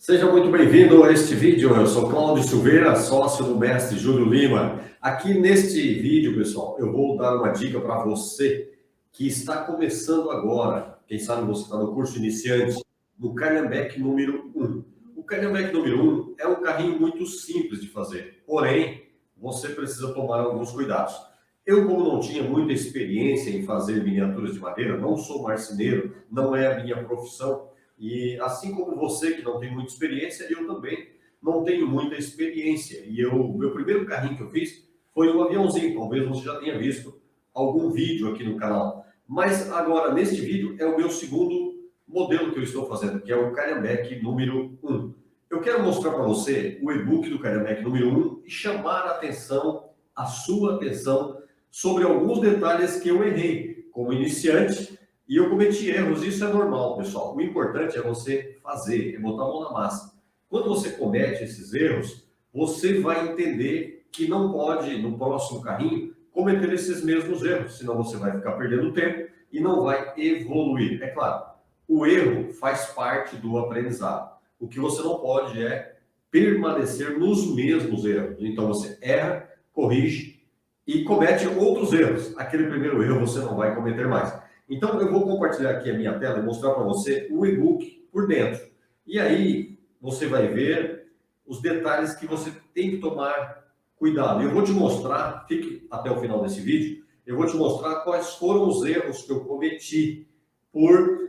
Seja muito bem-vindo a este vídeo. Eu sou Cláudio Silveira, sócio do mestre Júlio Lima. Aqui neste vídeo, pessoal, eu vou dar uma dica para você que está começando agora. Quem sabe você está no curso iniciante, no Calhambeque número 1. O Calhambeque número 1 é um carrinho muito simples de fazer, porém, você precisa tomar alguns cuidados. Eu, como não tinha muita experiência em fazer miniaturas de madeira, não sou marceneiro, não é a minha profissão, e assim como você que não tem muita experiência, eu também não tenho muita experiência. E meu primeiro carrinho que eu fiz foi um aviãozinho. Talvez você já tenha visto algum vídeo aqui no canal. Mas agora, neste vídeo, é o meu segundo modelo que eu estou fazendo, que é o Calhambeque número 1. Eu quero mostrar para você o e-book do Calhambeque número 1 e chamar a sua atenção, sobre alguns detalhes que eu errei como iniciante. E eu cometi erros, isso é normal, pessoal. O importante é você fazer, é botar a mão na massa. Quando você comete esses erros, você vai entender que não pode, no próximo carrinho, cometer esses mesmos erros, senão você vai ficar perdendo tempo e não vai evoluir. É claro, o erro faz parte do aprendizado. O que você não pode é permanecer nos mesmos erros. Então você erra, corrige e comete outros erros. Aquele primeiro erro você não vai cometer mais. Então, eu vou compartilhar aqui a minha tela e mostrar para você o e-book por dentro. E aí, você vai ver os detalhes que você tem que tomar cuidado. Eu vou te mostrar, fique até o final desse vídeo, eu vou te mostrar quais foram os erros que eu cometi por,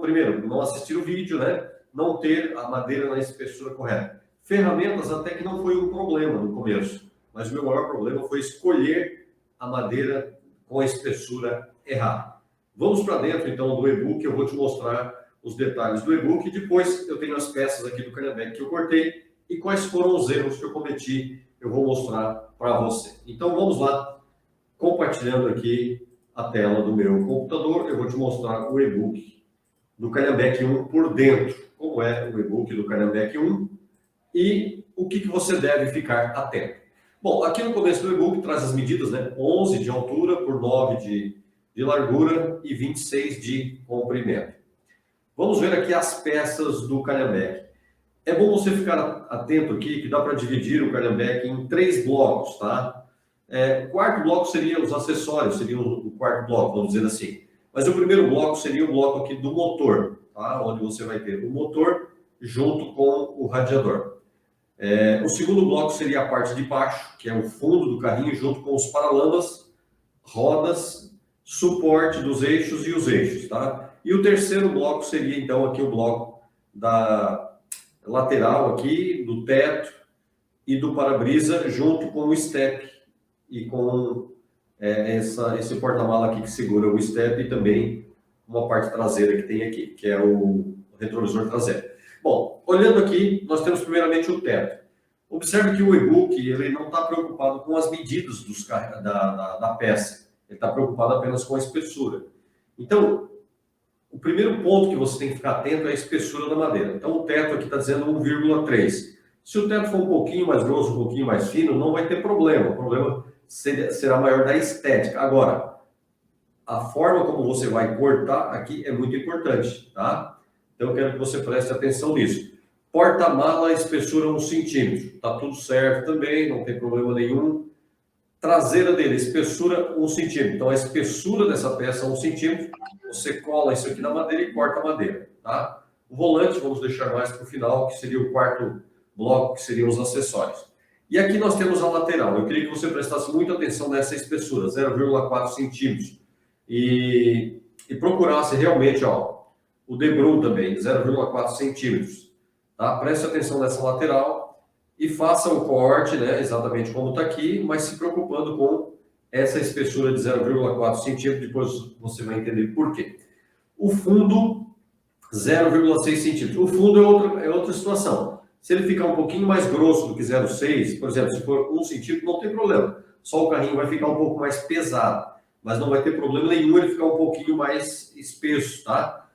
primeiro, não assistir o vídeo, né? Não ter a madeira na espessura correta. Ferramentas até que não foi um problema no começo, mas o meu maior problema foi escolher a madeira com a espessura errada. Vamos para dentro, então, do e-book. Eu vou te mostrar os detalhes do e-book e depois eu tenho as peças aqui do Calhambeque que eu cortei e quais foram os erros que eu cometi, eu vou mostrar para você. Então, vamos lá, compartilhando aqui a tela do meu computador, eu vou te mostrar o e-book do Calhambeque 1 por dentro, como é o e-book do Calhambeque 1 e o que você deve ficar atento. Bom, aqui no começo do e-book traz as medidas, né? 11 de altura por 9 de largura e 26 de comprimento. Vamos ver aqui as peças do Calhambeque. É bom você ficar atento aqui que dá para dividir o Calhambeque em 3 blocos, tá? O quarto bloco seria os acessórios, seria o quarto bloco, vamos dizer assim. Mas o primeiro bloco seria o bloco aqui do motor, tá? Onde você vai ter o motor junto com o radiador. O segundo bloco seria a parte de baixo, que é o fundo do carrinho, junto com os paralamas, rodas, suporte dos eixos e os eixos, tá? E o terceiro bloco seria, então, aqui o bloco da lateral aqui, do teto e do para-brisa, junto com o step e com esse porta-mala aqui que segura o step e também uma parte traseira que tem aqui, que é o retrovisor traseiro. Bom, olhando aqui, nós temos primeiramente o teto. Observe que o e-book ele não está preocupado com as medidas da peça, ele está preocupado apenas com a espessura. Então, o primeiro ponto que você tem que ficar atento é a espessura da madeira. Então, o teto aqui está dizendo 1,3. Se o teto for um pouquinho mais grosso, um pouquinho mais fino, não vai ter problema. O problema será maior da estética. Agora, a forma como você vai cortar aqui é muito importante, tá? Então, eu quero que você preste atenção nisso. Porta-mala, espessura 1 centímetro. Tá tudo certo também, não tem problema nenhum. Traseira dele, espessura 1 centímetro. Então, a espessura dessa peça é 1 centímetro. Você cola isso aqui na madeira e corta a madeira, tá? O volante, vamos deixar mais para o final, que seria o quarto bloco, que seriam os acessórios. E aqui nós temos a lateral. Eu queria que você prestasse muita atenção nessa espessura, 0,4 centímetros. E procurasse realmente, ó, o debrum também, 0,4 centímetros. Tá? Preste atenção nessa lateral e faça o corte, né, exatamente como está aqui, mas se preocupando com essa espessura de 0,4 centímetros, depois você vai entender por quê. O fundo, 0,6 centímetros. O fundo é outra situação. Se ele ficar um pouquinho mais grosso do que 0,6, por exemplo, se for 1 centímetro, não tem problema. Só o carrinho vai ficar um pouco mais pesado, mas não vai ter problema nenhum ele ficar um pouquinho mais espesso, tá?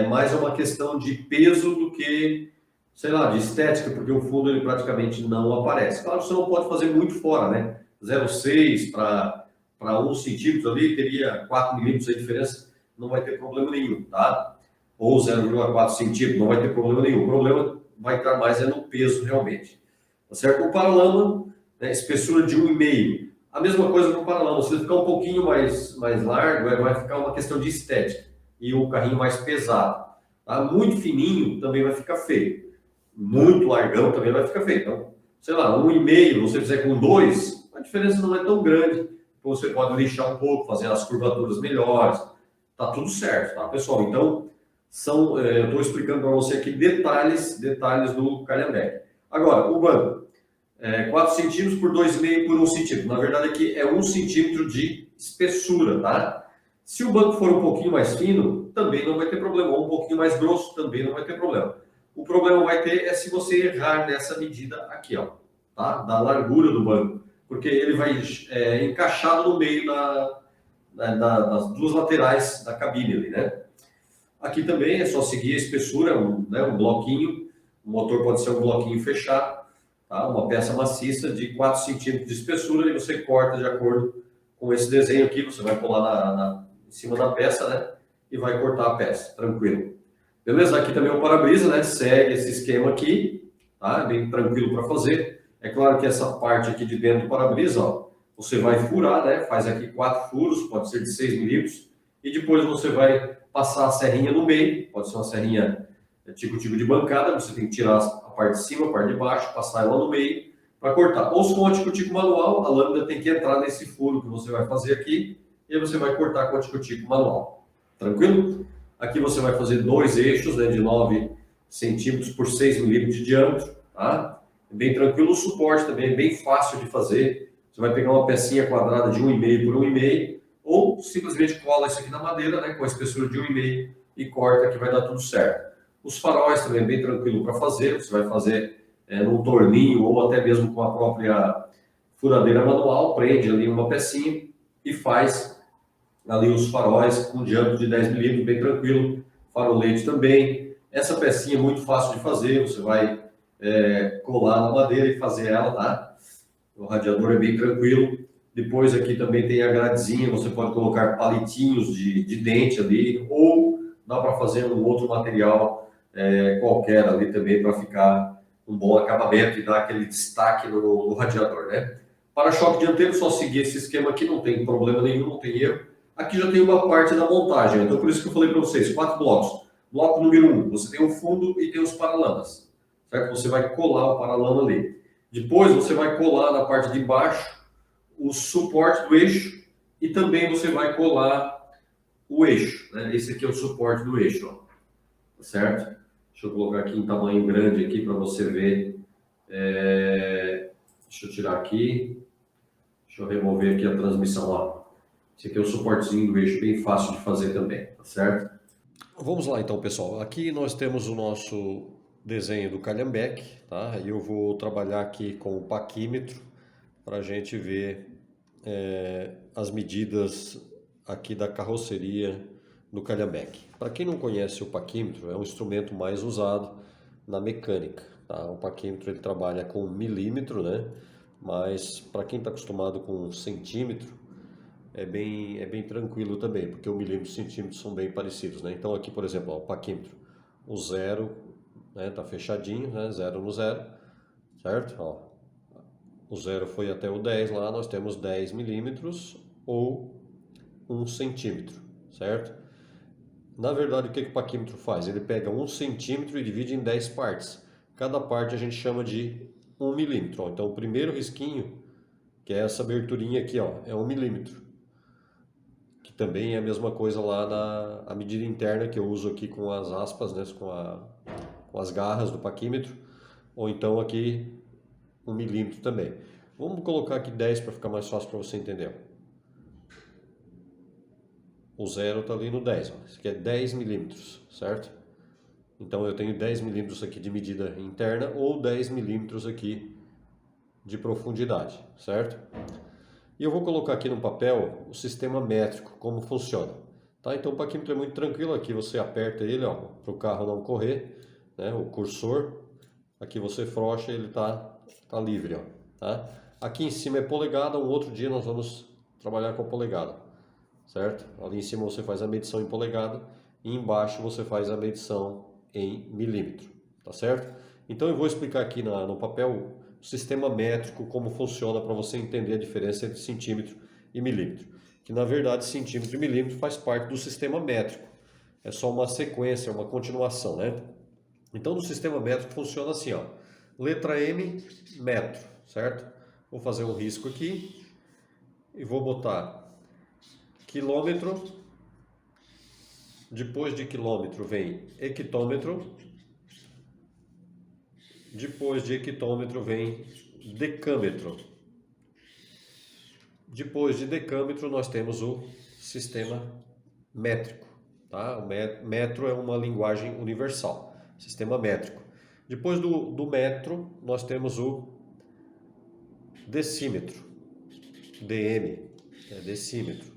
Mais uma questão de peso do que, sei lá, de estética, porque o fundo ele praticamente não aparece. Claro, você não pode fazer muito fora, né? 0,6 para 1 centímetro ali, teria 4 milímetros a diferença, não vai ter problema nenhum, tá? ou 0,4 centímetros, não vai ter problema nenhum. O problema vai estar mais no peso realmente. Tá certo? O paralama, né, espessura de 1,5. A mesma coisa com o paralama. Se ele ficar um pouquinho mais largo, vai ficar uma questão de estética. E o carrinho mais pesado. Tá? Muito fininho também vai ficar feio. Muito largão também vai ficar feio. Então, sei lá, 1,5, você fizer com 2, a diferença não é tão grande. Você pode lixar um pouco, fazer as curvaturas melhores. Tá tudo certo, tá, pessoal? Então, eu estou explicando para você aqui detalhes do Calhambeque. Agora, o banco, 4 centímetros por 2,5 por 1 centímetro. Na verdade, aqui é 1 centímetro de espessura, tá? Se o banco for um pouquinho mais fino, também não vai ter problema. Ou um pouquinho mais grosso, também não vai ter problema. O problema vai ter é se você errar nessa medida aqui, ó, tá? Da largura do banco. Porque ele vai encaixado no meio das duas laterais da cabine ali, né? Aqui também é só seguir a espessura, um bloquinho. O motor pode ser um bloquinho fechado, tá? Uma peça maciça de 4 centímetros de espessura e você corta de acordo com esse desenho aqui. Você vai pular em cima da peça, né? E vai cortar a peça, tranquilo. Beleza? Aqui também é o para-brisa, né? Segue esse esquema aqui, tá? Bem tranquilo para fazer. É claro que essa parte aqui de dentro do para-brisa, ó, você vai furar, né? Faz aqui 4 furos, pode ser de 6 milímetros. E depois você vai passar a serrinha no meio, pode ser uma serrinha tico-tico de bancada, você tem que tirar a parte de cima, a parte de baixo, passar ela no meio para cortar. Ou se for um tico-tico manual, a lâmina tem que entrar nesse furo que você vai fazer aqui e aí você vai cortar com o tico-tico manual. Tranquilo? Aqui você vai fazer 2 eixos, né, de 9 centímetros por 6 milímetros de diâmetro, tá? É bem tranquilo. O suporte também é bem fácil de fazer. Você vai pegar uma pecinha quadrada de 1,5 por 1,5 ou simplesmente cola isso aqui na madeira, né, com a espessura de 1,5 e corta que vai dar tudo certo. Os faróis também é bem tranquilo para fazer. Você vai fazer num torninho ou até mesmo com a própria furadeira manual, prende ali uma pecinha e faz ali os faróis com diâmetro de 10 milímetros, bem tranquilo. Farolete também. Essa pecinha é muito fácil de fazer, você vai colar na madeira e fazer ela, tá? O radiador é bem tranquilo. Depois aqui também tem a gradezinha, você pode colocar palitinhos de dente ali, ou dá para fazer um outro material qualquer ali também para ficar um bom acabamento e dar aquele destaque no radiador, né? Para-choque dianteiro, só seguir esse esquema aqui, não tem problema nenhum, não tem erro. Aqui já tem uma parte da montagem, então por isso que eu falei para vocês, 4 blocos. Bloco número 1, você tem o fundo e tem os paralamas, certo? Você vai colar o paralama ali. Depois você vai colar na parte de baixo o suporte do eixo e também você vai colar o eixo, né? Esse aqui é o suporte do eixo, ó. Tá certo? Deixa eu colocar aqui em tamanho grande aqui para você ver. Deixa eu tirar aqui. Deixa eu remover aqui a transmissão, ó. Esse aqui é o suportezinho do eixo, bem fácil de fazer também, tá certo? Vamos lá então, pessoal. Aqui nós temos o nosso desenho do Calhambeque, tá? E eu vou trabalhar aqui com o paquímetro para a gente ver as medidas aqui da carroceria do Calhambeque. Para quem não conhece o paquímetro, é um instrumento mais usado na mecânica, tá? O paquímetro ele trabalha com milímetro, né? Mas para quem está acostumado com centímetro, é bem tranquilo também, porque o milímetro e o centímetro são bem parecidos, né? Então aqui, por exemplo, ó, o paquímetro, o 0, né, tá fechadinho, né? 0 no 0, certo? Ó, o 0 foi até o 10 lá, nós temos 10 milímetros ou 1 centímetro, certo? Na verdade, o que o paquímetro faz? Ele pega 1 centímetro e divide em 10 partes. Cada parte a gente chama de 1 milímetro. Ó. Então o primeiro risquinho, que é essa aberturinha aqui, ó, é 1 milímetro. Que também é a mesma coisa lá na medida interna que eu uso aqui com as aspas, né, com as garras do paquímetro. Ou então aqui 1 milímetro também. Vamos colocar aqui 10 para ficar mais fácil para você entender. O 0 está ali no 10, ó. Isso aqui é 10 milímetros, certo? Então eu tenho 10 milímetros aqui de medida interna ou 10 milímetros aqui de profundidade, certo? E eu vou colocar aqui no papel o sistema métrico, como funciona. Tá? Então o paquímetro é muito tranquilo, aqui você aperta ele para o carro não correr, né? O cursor, aqui você frouxa e ele tá livre. Ó, tá? Aqui em cima é polegada, um outro dia nós vamos trabalhar com a polegada, certo? Ali em cima você faz a medição em polegada e embaixo você faz a medição em milímetro, tá certo? Então eu vou explicar aqui no papel o sistema métrico, como funciona para você entender a diferença entre centímetro e milímetro. Que na verdade centímetro e milímetro faz parte do sistema métrico, é só uma sequência, uma continuação, né? Então no sistema métrico funciona assim, ó. Letra M, metro, certo? Vou fazer um risco aqui e vou botar quilômetro. Depois de quilômetro vem hectômetro. Depois de hectômetro vem decâmetro. Depois de decâmetro nós temos o sistema métrico. Tá? O metro é uma linguagem universal, sistema métrico. Depois do metro nós temos o decímetro, dm, é decímetro.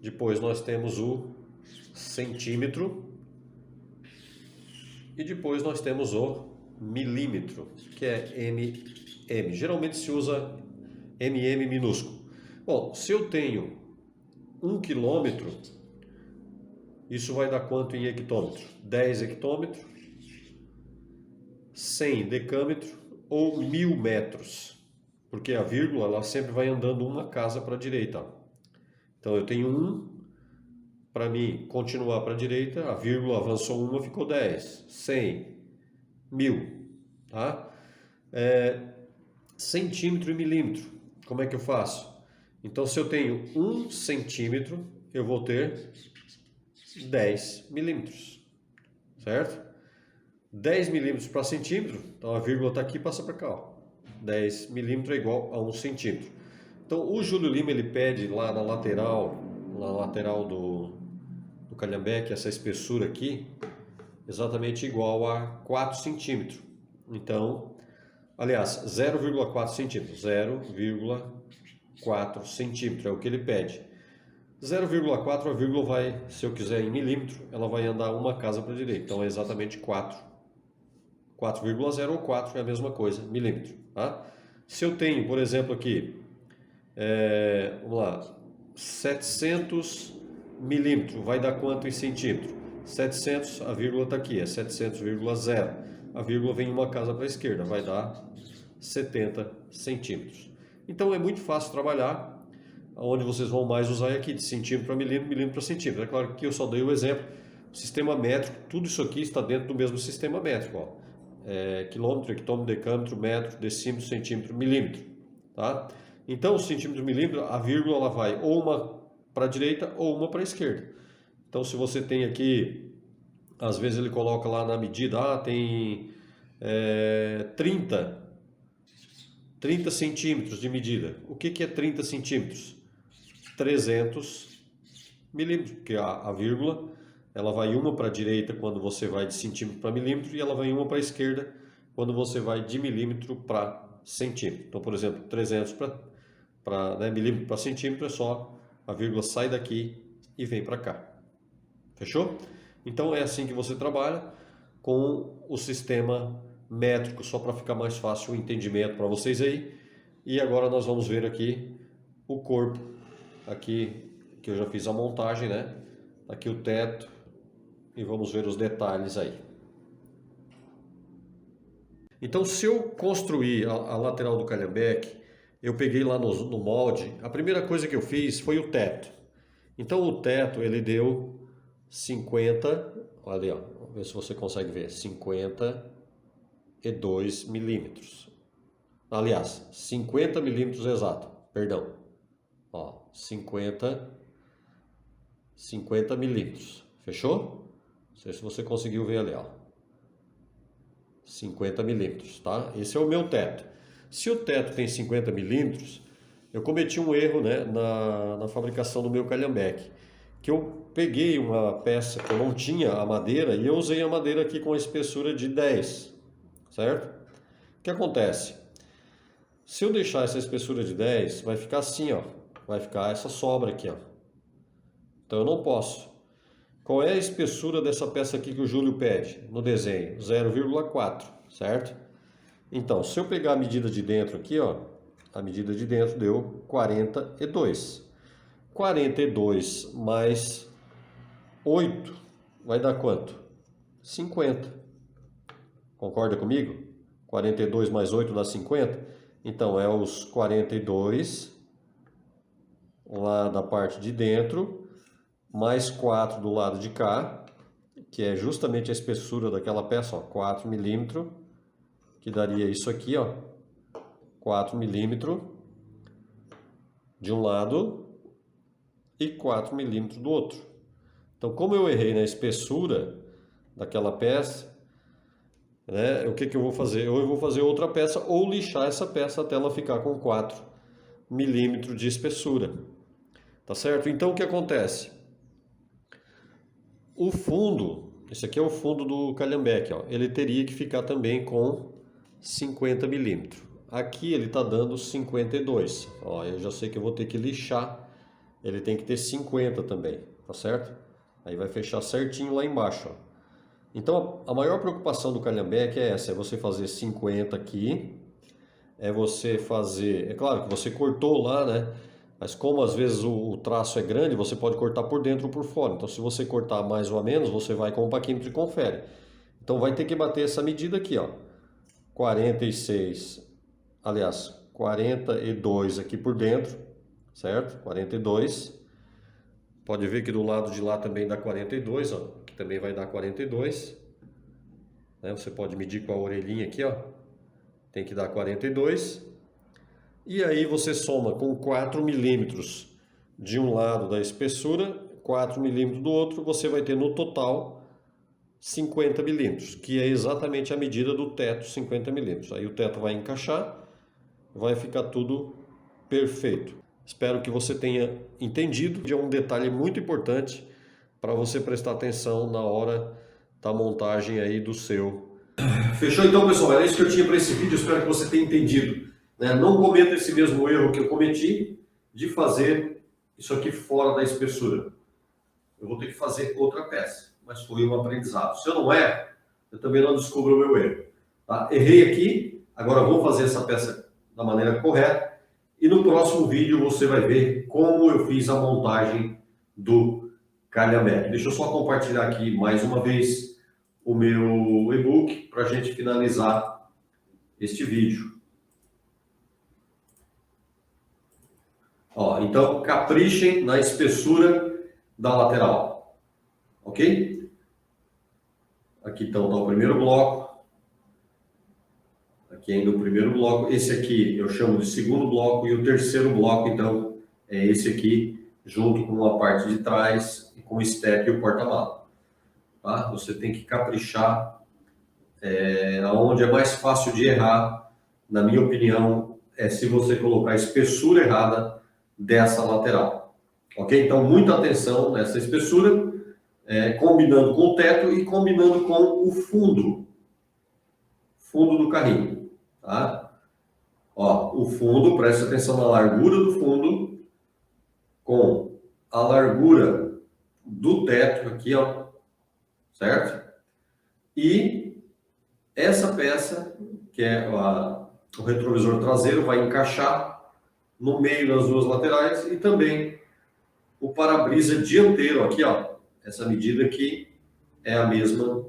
Depois nós temos o centímetro e depois nós temos o milímetro, que é mm. Geralmente se usa mm minúsculo. Bom, se eu tenho 1 quilômetro, isso vai dar quanto em hectômetro? 10 hectômetros, 100 decâmetro ou 1000 metros, porque a vírgula ela sempre vai andando uma casa para a direita. Então eu tenho 1, para mim continuar para a direita, a vírgula avançou uma, ficou 10, 100, 1000, tá? Centímetro e milímetro, como é que eu faço? Então se eu tenho 1 centímetro, eu vou ter 10 milímetros, certo? 10 milímetros para centímetro, então a vírgula está aqui e passa para cá, ó. 10 milímetros é igual a 1 centímetro. Então o Júlio Lima ele pede lá na lateral do calhambeque, essa espessura aqui, exatamente igual a 4 centímetros. Então, aliás, 0,4 centímetros, 0,4 centímetros é o que ele pede. 0,4 a vírgula vai, se eu quiser em milímetro, ela vai andar uma casa para a direita, então é exatamente 4. 4,0 ou 4 é a mesma coisa, milímetro. Tá? Se eu tenho, por exemplo, aqui, vamos lá, 700 milímetros, vai dar quanto em centímetro? 700, a vírgula está aqui, é 700,0. A vírgula vem uma casa para a esquerda, vai dar 70 centímetros. Então é muito fácil trabalhar. Onde vocês vão mais usar é aqui, de centímetro para milímetro, milímetro para centímetro. É claro que eu só dei o exemplo. O sistema métrico, tudo isso aqui está dentro do mesmo sistema métrico. Ó. Quilômetro, hectômetro, decâmetro, metro, decímetro, centímetro, milímetro. Tá? Então, o centímetro, milímetro, a vírgula ela vai ou uma para a direita ou uma para a esquerda. Então, se você tem aqui, às vezes ele coloca lá na medida, tem 30 centímetros de medida. O que é 30 centímetros? 300 milímetros, porque a vírgula ela vai uma para a direita quando você vai de centímetro para milímetro e ela vai uma para a esquerda quando você vai de milímetro para centímetro. Então, por exemplo, 300 milímetro para centímetro é só a vírgula sai daqui e vem para cá. Fechou? Então é assim que você trabalha com o sistema métrico, só para ficar mais fácil o entendimento para vocês aí. E agora nós vamos ver aqui o corpo, aqui que eu já fiz a montagem, né? Aqui o teto e vamos ver os detalhes aí. Então, se eu construir a lateral do calhambeque, eu peguei lá no molde, a primeira coisa que eu fiz foi o teto. Então o teto ele deu 50, olha ó, vamos ver se você consegue ver, 52 milímetros. Aliás, 50 milímetros exato, perdão. Ó, 50 milímetros, fechou? Não sei se você conseguiu ver ali, ó. 50 milímetros, tá? Esse é o meu teto. Se o teto tem 50 milímetros, eu cometi um erro, né, na fabricação do meu calhambeque. Que eu peguei uma peça que eu não tinha a madeira e eu usei a madeira aqui com a espessura de 10, certo? O que acontece? Se eu deixar essa espessura de 10, vai ficar assim, ó. Vai ficar essa sobra aqui, ó. Então eu não posso. Qual é a espessura dessa peça aqui que o Júlio pede no desenho? 0,4, certo? Então, se eu pegar a medida de dentro aqui, ó, a medida de dentro deu 42. 42 mais 8 vai dar quanto? 50. Concorda comigo? 42 mais 8 dá 50. Então, é os 42 lá da parte de dentro, mais 4 do lado de cá, que é justamente a espessura daquela peça, ó, 4 milímetros, que daria isso aqui, ó, 4 milímetros de um lado e 4 milímetros do outro. Então, como eu errei na espessura daquela peça, né, o que eu vou fazer? Ou eu vou fazer outra peça ou lixar essa peça até ela ficar com 4 milímetros de espessura. Tá certo? Então, o que acontece? O fundo, esse aqui é o fundo do calhambeque, ó, ele teria que ficar também com 50 milímetros. Aqui ele está dando 52. Ó, eu já sei que eu vou ter que lixar. Ele tem que ter 50 também, tá certo? Aí vai fechar certinho lá embaixo, ó. Então, a maior preocupação do calhambeque é essa, é você fazer 50 aqui, é você fazer, é claro que você cortou lá, né? Mas como às vezes o traço é grande, você pode cortar por dentro ou por fora. Então, se você cortar mais ou a menos, você vai com o paquímetro e confere. Então, vai ter que bater essa medida aqui, ó. 46, aliás, 42 aqui por dentro, certo? 42. Pode ver que do lado de lá também dá 42, ó. Aqui também vai dar 42. Né? Você pode medir com a orelhinha aqui, ó. Tem que dar 42. E aí você soma com 4 milímetros de um lado da espessura, 4 milímetros do outro, você vai ter no total 50 milímetros, que é exatamente a medida do teto, 50 milímetros. Aí o teto vai encaixar, vai ficar tudo perfeito. Espero que você tenha entendido. É um detalhe muito importante para você prestar atenção na hora da montagem aí do seu. Fechou então, pessoal? Era isso que eu tinha para esse vídeo. Espero que você tenha entendido. Não cometa esse mesmo erro que eu cometi de fazer isso aqui fora da espessura. Eu vou ter que fazer outra peça, mas foi um aprendizado. Se eu não erro, eu também não descubro o meu erro. Tá? Errei aqui, agora vou fazer essa peça da maneira correta e no próximo vídeo você vai ver como eu fiz a montagem do calhambeque. Deixa eu só compartilhar aqui mais uma vez o meu e-book para a gente finalizar este vídeo. Ó, então, caprichem na espessura da lateral, ok? Aqui então está o primeiro bloco. Aqui ainda o primeiro bloco. Esse aqui eu chamo de segundo bloco e o terceiro bloco, então, é esse aqui, junto com a parte de trás e com o step e o porta-mala. Tá? Você tem que caprichar. Onde é mais fácil de errar, na minha opinião, é se você colocar a espessura errada dessa lateral. Ok? Então, muita atenção nessa espessura, combinando com o teto e combinando com o fundo do carrinho. Tá? Ó, o fundo, preste atenção na largura do fundo com a largura do teto aqui, ó, certo? E essa peça, que é o retrovisor traseiro, vai encaixar no meio das duas laterais e também o para-brisa dianteiro aqui, ó. Essa medida aqui é a mesma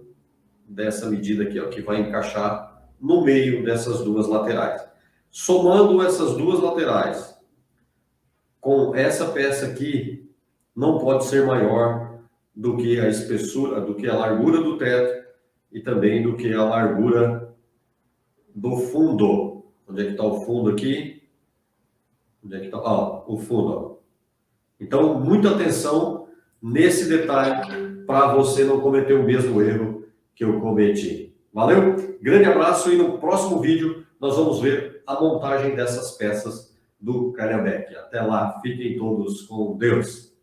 dessa medida aqui, ó, que vai encaixar no meio dessas duas laterais. Somando essas duas laterais com essa peça aqui, não pode ser maior do que a espessura, do que a largura do teto e também do que a largura do fundo. Onde é que está o fundo aqui? Onde é que está? Ó, o fundo, ó. Então, muita atenção nesse detalhe para você não cometer o mesmo erro que eu cometi. Valeu? Grande abraço e no próximo vídeo nós vamos ver a montagem dessas peças do calhambeque. Até lá, fiquem todos com Deus.